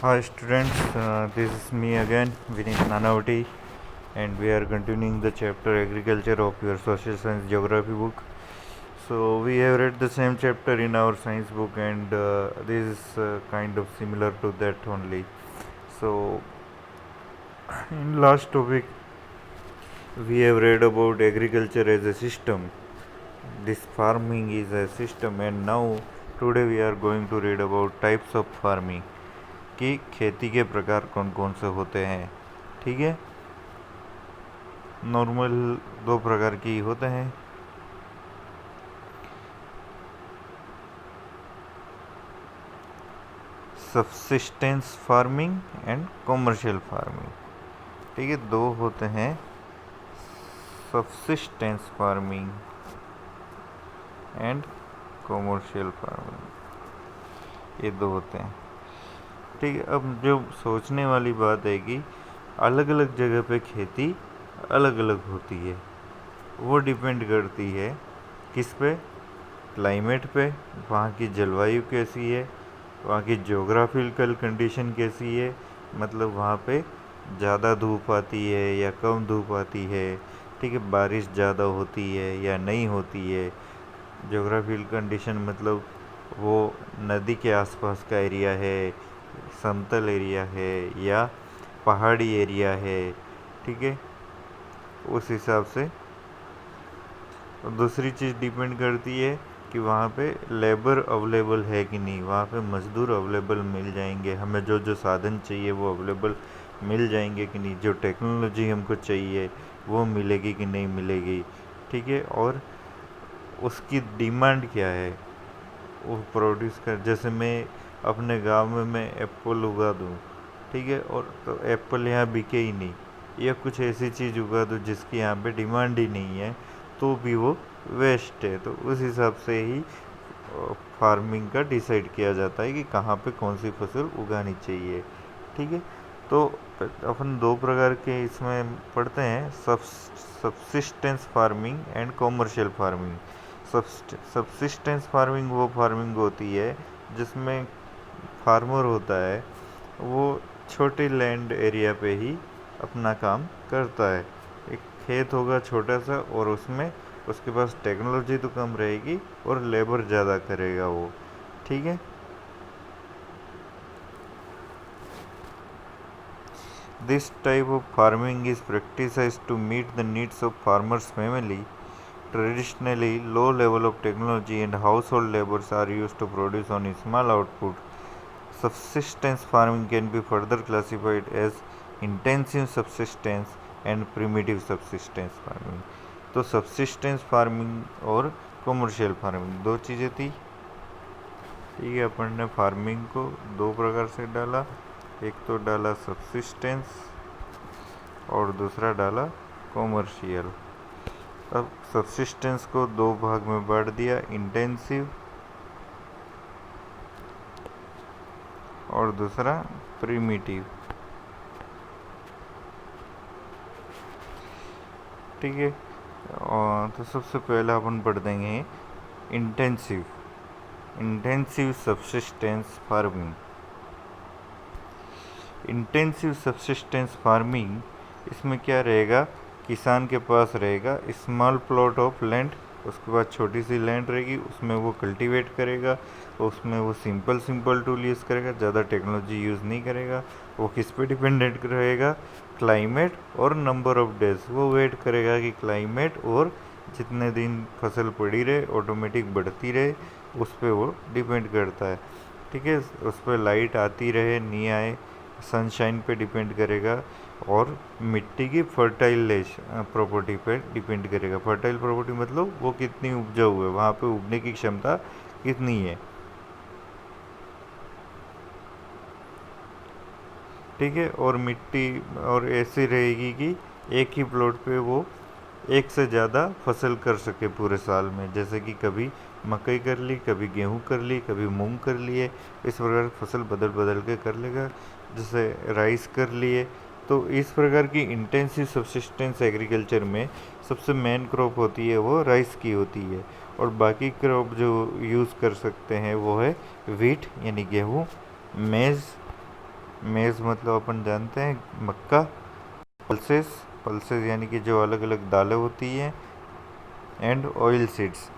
Hi students, this is me again, Vinit Nanavati, and we are continuing the chapter Agriculture of your Social Science Geography book. So we have read the same chapter in our science book, and this is kind of similar to that only. So in last topic, we have read about agriculture as a system. This farming is a system, and now today we are going to read about types of farming. कि खेती के प्रकार कौन कौन से होते हैं. ठीक है, नॉर्मल दो प्रकार की होते हैं. Subsistence farming and commercial farming. ठीक है, दो होते हैं, subsistence farming and commercial farming, ये दो होते हैं. ठीक है, अब जो सोचने वाली बात है कि अलग अलग जगह पे खेती अलग अलग होती है. वो डिपेंड करती है किस पे, क्लाइमेट पे, वहाँ की जलवायु कैसी है, वहाँ की ज्योग्राफिकल कंडीशन कैसी है, मतलब वहाँ पे ज़्यादा धूप आती है या कम धूप आती है. ठीक है, बारिश ज़्यादा होती है या नहीं होती है. ज्योग्राफिकल कंडीशन मतलब वो नदी के आसपास का एरिया है, समतल एरिया है या पहाड़ी एरिया है. ठीक है, उस हिसाब से. दूसरी चीज़ डिपेंड करती है कि वहाँ पे लेबर अवेलेबल है कि नहीं, वहाँ पे मज़दूर अवेलेबल मिल जाएंगे, हमें जो जो साधन चाहिए वो अवेलेबल मिल जाएंगे कि नहीं, जो टेक्नोलॉजी हमको चाहिए वो मिलेगी कि नहीं मिलेगी. ठीक है, और उसकी डिमांड क्या है वो प्रोड्यूस कर. जैसे मैं अपने गांव में मैं एप्पल उगा दूँ, ठीक है, और तो एप्पल यहाँ बिके ही नहीं, या कुछ ऐसी चीज़ उगा दूँ जिसकी यहाँ पे डिमांड ही नहीं है, तो भी वो वेस्ट है. तो उस हिसाब से ही फार्मिंग का डिसाइड किया जाता है कि कहाँ पे कौन सी फसल उगानी चाहिए. ठीक है, तो अपन दो प्रकार के इसमें पढ़ते हैं, subsistence farming and commercial farming. Subsistence farming वो फार्मिंग होती है जिसमें फार्मर होता है वो छोटे लैंड एरिया पे ही अपना काम करता है. एक खेत होगा छोटा सा, और उसमें उसके पास टेक्नोलॉजी तो कम रहेगी और लेबर ज़्यादा करेगा वो. ठीक है, this type of farming is practised to meet the needs of farmers family. Traditionally, low level of technology and household labors are used to produce on small output. Subsistence farming can be further classified as intensive subsistence and primitive subsistence farming. तो subsistence farming और commercial farming दो चीज़ें थी. ठीक है, अपन ने farming को दो प्रकार से डाला, एक तो डाला subsistence और दूसरा डाला commercial. अब सब्सिस्टेंस को दो भाग में बांट दिया, इंटेंसिव और दूसरा प्रिमिटिव. ठीक है, तो सबसे पहले अपन पढ़ देंगे intensive. Intensive subsistence farming. Intensive subsistence farming, इसमें क्या रहेगा, किसान के पास रहेगा स्मॉल प्लॉट ऑफ लैंड, उसके बाद छोटी सी लैंड रहेगी, उसमें वो कल्टीवेट करेगा, उसमें वो सिंपल टूल यूज़ करेगा, ज़्यादा टेक्नोलॉजी यूज़ नहीं करेगा. वो किस पे डिपेंडेंट रहेगा, क्लाइमेट और नंबर ऑफ डेज. वो वेट करेगा कि क्लाइमेट और जितने दिन फसल पड़ी रहे ऑटोमेटिक बढ़ती रहे, उस पर वो डिपेंड करता है. ठीक है, उस पर लाइट आती रहे नहीं आए, सनशाइन पे डिपेंड करेगा, और मिट्टी की फर्टाइल प्रॉपर्टी पे डिपेंड करेगा. फर्टाइल प्रॉपर्टी मतलब वो कितनी उपजाऊ है, वहाँ पे उगने की क्षमता कितनी है. ठीक है, और मिट्टी और ऐसी रहेगी कि एक ही प्लॉट पे वो एक से ज़्यादा फसल कर सके पूरे साल में. जैसे कि कभी मकई कर ली, कभी गेहूँ कर ली, कभी मूंग कर लिए, इस प्रकार फसल बदल बदल के कर लेगा. जैसे राइस कर लिए. तो इस प्रकार की इंटेंसिव सब्सिस्टेंस एग्रीकल्चर में सबसे मेन क्रॉप होती है वो राइस की होती है, और बाकी क्रॉप जो यूज़ कर सकते हैं वो है वीट यानी गेहूँ, मेज़, मेज़ मतलब अपन जानते हैं मक्का। पल्सेस, पल्सेस यानी कि जो अलग अलग दालें होती हैं। एंड ऑयल सीड्स,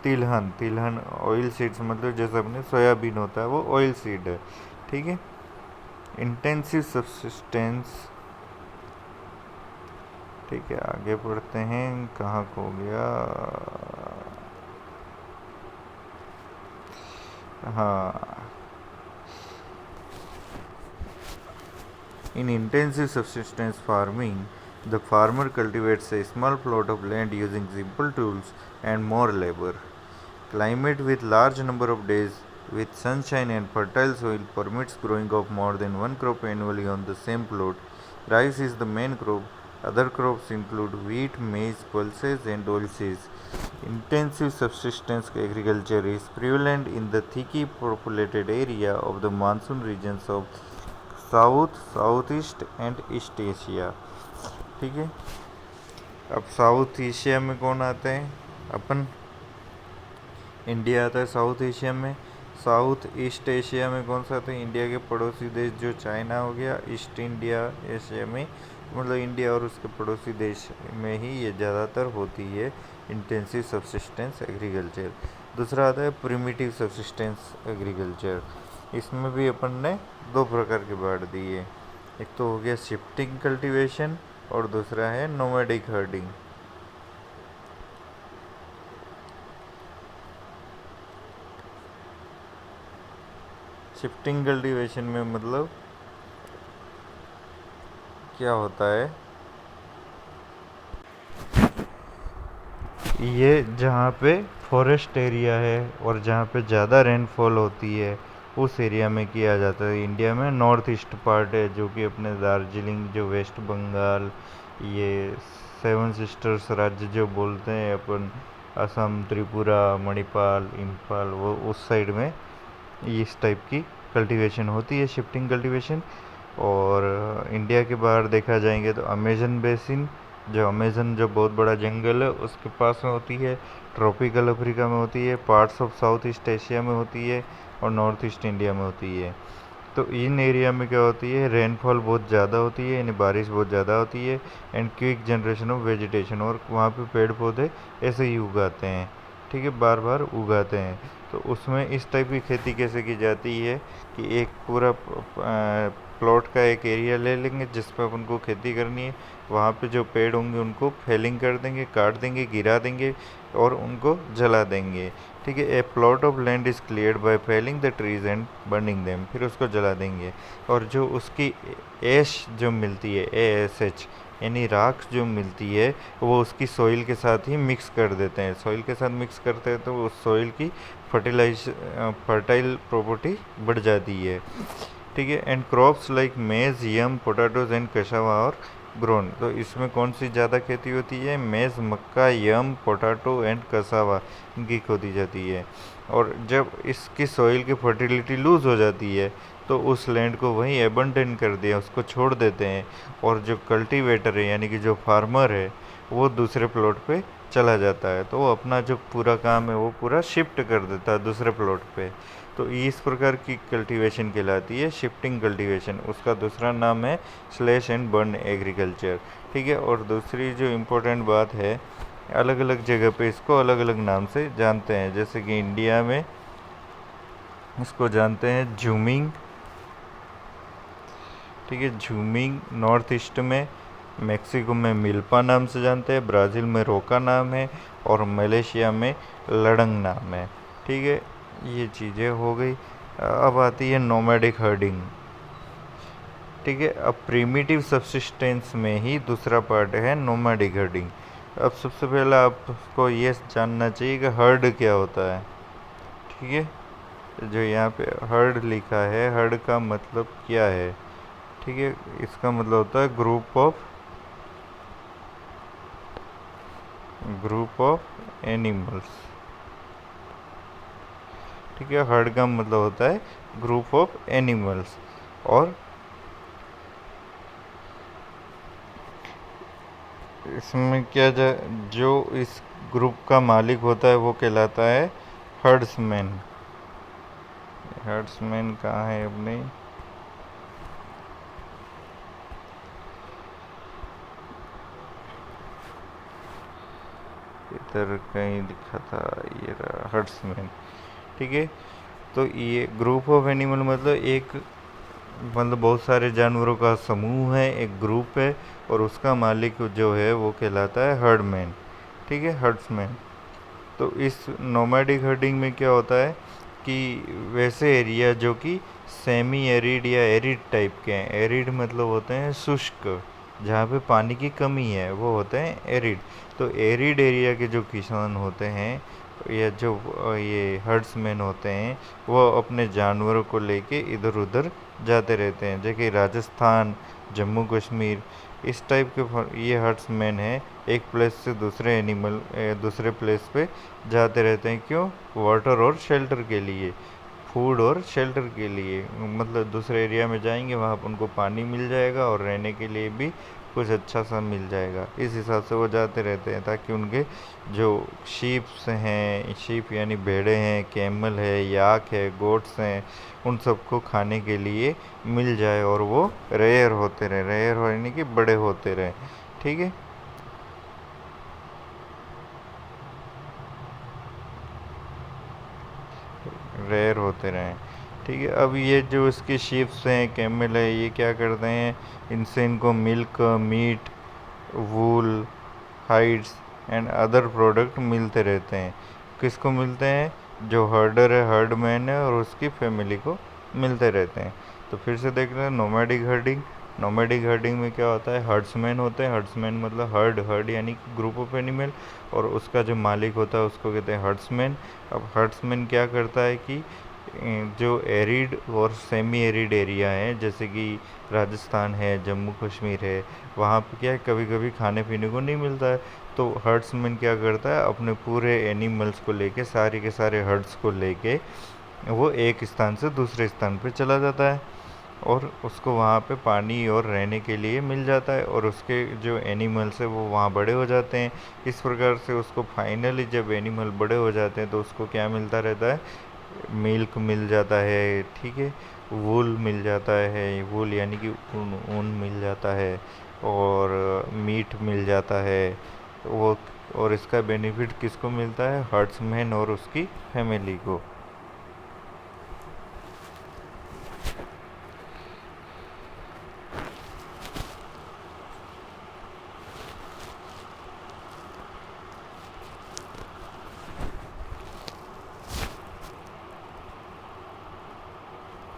तिलहन, तिलहन ऑयल सीड्स मतलब जैसे अपने सोयाबीन होता है वो ऑयल सीड है। ठीक है। इंटेंसिव सब्सिस्टेंस, ठीक है आगे पढ़ते हैं, कहाँ खो गया। हाँ, in intensive subsistence farming, the farmer cultivates a small plot of land using simple tools and more labor. Climate with large number of days with sunshine and fertile soil permits growing of more than one crop annually on the same plot. Rice is the main crop. Other crops include wheat, maize, pulses, and oilseeds. Intensive subsistence agriculture is prevalent in the thickly populated area of the monsoon regions of south, south east and east Asia. ठीक है। अब south Asia में कौन आते हैं? अपन India आता है south Asia में। साउथ ईस्ट एशिया में कौन सा आता है? इंडिया के पड़ोसी देश जो चाइना हो गया। ईस्ट इंडिया एशिया में मतलब इंडिया और उसके पड़ोसी देश में ही ये ज़्यादातर होती है इंटेंसिव सब्सिस्टेंस एग्रीकल्चर। दूसरा आता है प्रिमिटिव सब्सिस्टेंस एग्रीकल्चर। इसमें भी अपन ने दो प्रकार के बांट दिए, एक तो हो गया शिफ्टिंग कल्टीवेशन और दूसरा है नोमैडिक हर्डिंग। शिफ्टिंग कल्टीवेशन में मतलब क्या होता है, ये जहाँ पे फॉरेस्ट एरिया है और जहाँ पे ज़्यादा रेनफॉल होती है उस एरिया में किया जाता है। इंडिया में नॉर्थ ईस्ट पार्ट है जो कि अपने दार्जिलिंग, जो वेस्ट बंगाल, ये सेवन सिस्टर्स राज्य जो बोलते हैं अपन, असम, त्रिपुरा, मणिपाल, इम्फाल, वो उस साइड में इस टाइप की कल्टीवेशन होती है, शिफ्टिंग कल्टीवेशन। और इंडिया के बाहर देखा जाएंगे तो अमेजन बेसिन, जो अमेजन जो बहुत बड़ा जंगल है उसके पास में होती है, ट्रॉपिकल अफ्रीका में होती है, parts of south east Asia में होती है और नॉर्थ ईस्ट इंडिया में होती है। तो इन एरिया में क्या होती है, रेनफॉल बहुत ज़्यादा होती है, यानी बारिश बहुत ज़्यादा होती है and quick generation of vegetation, और वहाँ पे पेड़ पौधे ऐसे ही उगाते हैं। ठीक है, बार बार उगाते हैं। तो उसमें इस टाइप की खेती कैसे की जाती है कि एक पूरा प्लॉट का एक एरिया ले लेंगे जिस पर अपन को खेती करनी है, वहाँ पे जो पेड़ होंगे उनको फेलिंग कर देंगे, काट देंगे, गिरा देंगे और उनको जला देंगे। ठीक है, a plot of land is cleared by felling the trees and burning them, फिर उसको जला देंगे। और जो उसकी ऐश जो मिलती है, ASH यानी राख जो मिलती है, वो उसकी सॉइल के साथ ही मिक्स कर देते हैं। सॉइल के साथ मिक्स करते हैं तो उस सॉइल की फर्टाइल प्रॉपर्टी बढ़ जाती है। ठीक है। एंड क्रॉप्स लाइक मेज, यम, पोटैटोज एंड कशावा और ग्रोन, तो इसमें कौन सी ज़्यादा खेती होती है? मेज, मक्का, यम, पोटैटो एंड कसावा, इनकी खेती जाती है। और जब इसकी सॉइल की फर्टिलिटी लूज़ हो जाती है तो उस लैंड को वहीं एबंडन कर दिया, उसको छोड़ देते हैं, और जो कल्टीवेटर है यानी कि जो फार्मर है वो दूसरे प्लॉट पे चला जाता है, तो वो अपना जो पूरा काम है वो पूरा शिफ्ट कर देता है दूसरे प्लॉट पे। तो इस प्रकार की कल्टीवेशन कहलाती है शिफ्टिंग कल्टीवेशन। उसका दूसरा नाम है स्लैश एंड बर्न एग्रीकल्चर। ठीक है। और दूसरी जो इम्पोर्टेंट बात है, अलग अलग जगह पे इसको अलग अलग नाम से जानते हैं। जैसे कि इंडिया में इसको जानते हैं झूमिंग। ठीक है, झूमिंग। नॉर्थ ईस्ट में मेक्सिको में मिल्पा नाम से जानते हैं, ब्राज़ील में रोका नाम है और मलेशिया में लडंग नाम है। ठीक है, ये चीज़ें हो गई। अब आती है नोमैडिक हर्डिंग। ठीक है, अब प्रीमिटिव सब्सिस्टेंस में ही दूसरा पार्ट है नोमैडिक हर्डिंग। अब सबसे पहले आपको ये जानना चाहिए कि हर्ड क्या होता है। ठीक है, जो यहाँ पे हर्ड लिखा है, हर्ड का मतलब क्या है? ठीक है, इसका मतलब होता है ग्रुप ऑफ एनिमल्स। ठीक है, हर्ड का मतलब होता है ग्रुप ऑफ एनिमल्स। और इसमें क्या जो इस ग्रुप का मालिक होता है वो कहलाता है हर्ड्समैन। हर्ड्समैन कहाँ है अपने? इधर कहीं लिखा था, ये रहा हर्ड्समैन। ठीक है, तो ये ग्रुप ऑफ एनिमल मतलब एक, मतलब बहुत सारे जानवरों का समूह है, एक ग्रुप है, और उसका मालिक जो है वो कहलाता है हर्डमैन। ठीक है, हर्ड्समैन। तो इस नोमैडिक हर्डिंग में क्या होता है कि वैसे एरिया जो कि सेमी एरिड या एरिड टाइप के हैं, एरिड मतलब होते हैं शुष्क, जहाँ पे पानी की कमी है वो होते हैं एरिड। तो एरिड एरिया के जो किसान होते हैं या जो ये हर्ड्समैन होते हैं, वो अपने जानवरों को लेके इधर उधर जाते रहते हैं, जैसे कि राजस्थान, जम्मू कश्मीर, इस टाइप के ये हर्ड्समैन हैं। एक प्लेस से दूसरे प्लेस पे जाते रहते हैं। क्यों? वाटर और शेल्टर के लिए, फूड और शेल्टर के लिए। मतलब दूसरे एरिया में जाएंगे, वहाँ पर उनको पानी मिल जाएगा और रहने के लिए भी कुछ अच्छा सा मिल जाएगा। इस हिसाब से वो जाते रहते हैं, ताकि उनके जो शीप्स हैं, शीप यानी भेड़े हैं, कैमल है, याक है, गोट्स हैं, उन सबको खाने के लिए मिल जाए और वो रेयर होते रहे, रेयर होने की बड़े होते रहे। ठीक है, रेयर होते रहें। ठीक है, अब ये जो इसके शीप्स हैं, कैमल है, ये क्या करते हैं, इनसे इनको milk, meat, wool, hides and other product मिलते रहते हैं। किसको मिलते हैं? जो हर्डर है, हर्डमैन है, और उसकी फैमिली को मिलते रहते हैं। तो फिर से देख रहे हैं नोमैडिक हर्डिंग। नोमैडिक हर्डिंग में क्या होता है, हर्ड्समैन होते हैं। हर्ड्समैन मतलब हर्ड, हर्ड यानी ग्रुप ऑफ एनिमल, और उसका जो मालिक होता है उसको कहते हैं हर्ड्समैन। अब हर्ड्समैन क्या करता है कि जो एरिड और सेमी एरिड एरिया है, जैसे कि राजस्थान है, जम्मू कश्मीर है, वहाँ पे क्या है, कभी कभी खाने पीने को नहीं मिलता है। तो हर्ड्समैन क्या करता है, अपने पूरे एनिमल्स को लेके, सारे के सारे हर्ड्स को लेके वो एक स्थान से दूसरे स्थान पे चला जाता है, और उसको वहाँ पे पानी और रहने के लिए मिल जाता है, और उसके जो एनिमल्स है वो वहाँ बड़े हो जाते हैं। इस प्रकार से उसको फाइनली जब एनिमल बड़े हो जाते हैं तो उसको क्या मिलता रहता है, मिल्क मिल जाता है। ठीक है, वूल मिल जाता है, वूल यानी कि ऊन, ऊन मिल जाता है, और मीट मिल जाता है वो। और इसका बेनिफिट किसको मिलता है? हर्ड्समैन और उसकी फैमिली को।